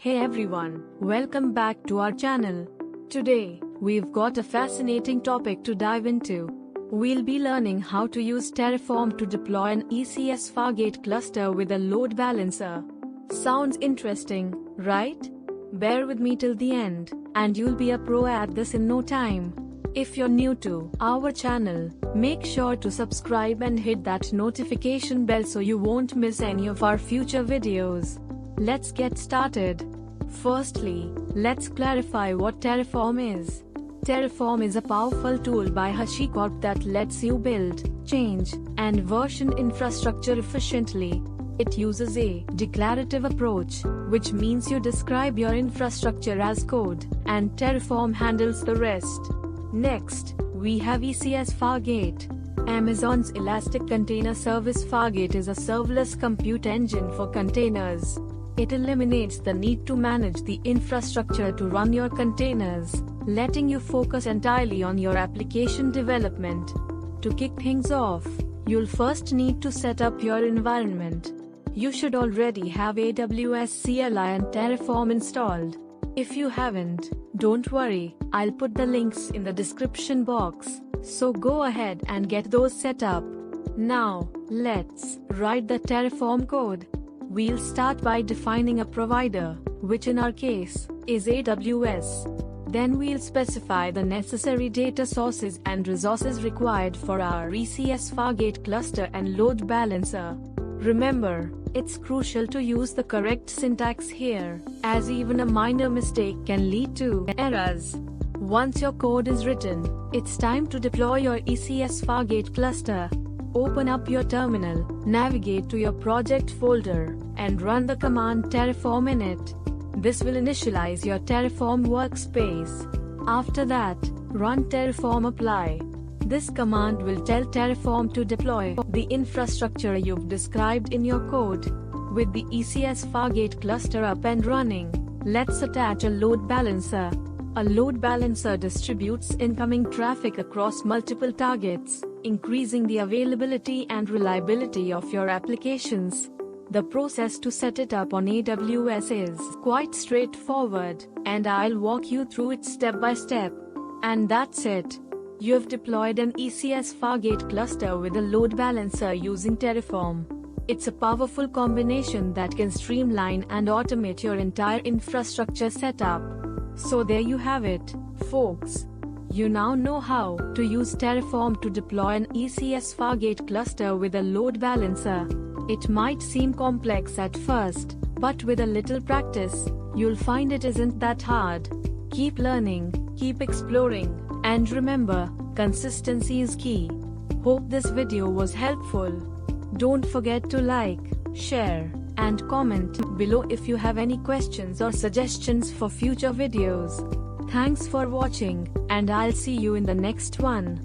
Hey everyone, welcome back to our channel. Today, we've got a fascinating topic to dive into. We'll be learning how to use Terraform to deploy an ECS Fargate cluster with a load balancer. Sounds interesting, right? Bear with me till the end, and you'll be a pro at this in no time. If you're new to our channel, make sure to subscribe and hit that notification bell so you won't miss any of our future videos. Let's get started. Firstly, let's clarify what Terraform is. Terraform is a powerful tool by HashiCorp that lets you build, change, and version infrastructure efficiently. It uses a declarative approach, which means you describe your infrastructure as code, and Terraform handles the rest. Next, we have ECS Fargate. Amazon's Elastic Container Service Fargate is a serverless compute engine for containers. It eliminates the need to manage the infrastructure to run your containers, letting you focus entirely on your application development. To kick things off, you'll first need to set up your environment. You should already have AWS CLI and Terraform installed. If you haven't, don't worry, I'll put the links in the description box, so go ahead and get those set up. Now, let's write the Terraform code. We'll start by defining a provider, which in our case is AWS. Then we'll specify the necessary data sources and resources required for our ECS Fargate cluster and load balancer. Remember, it's crucial to use the correct syntax here, as even a minor mistake can lead to errors. Once your code is written, it's time to deploy your ECS Fargate cluster. Open up your terminal, navigate to your project folder, and run the command Terraform init. This will initialize your Terraform workspace. After that, run Terraform apply. This command will tell Terraform to deploy the infrastructure you've described in your code. With the ECS Fargate cluster up and running, let's attach a load balancer. A load balancer distributes incoming traffic across multiple targets, increasing the availability and reliability of your applications. The process to set it up on AWS is quite straightforward, and I'll walk you through it step by step. And that's it. You've deployed an ECS Fargate cluster with a load balancer using Terraform. It's a powerful combination that can streamline and automate your entire infrastructure setup. So there you have it, folks. You now know how to use Terraform to deploy an ECS Fargate cluster with a load balancer. It might seem complex at first, but with a little practice, you'll find it isn't that hard. Keep learning, keep exploring, and remember, consistency is key. Hope this video was helpful. Don't forget to like, share, and comment below if you have any questions or suggestions for future videos. Thanks for watching, and I'll see you in the next one.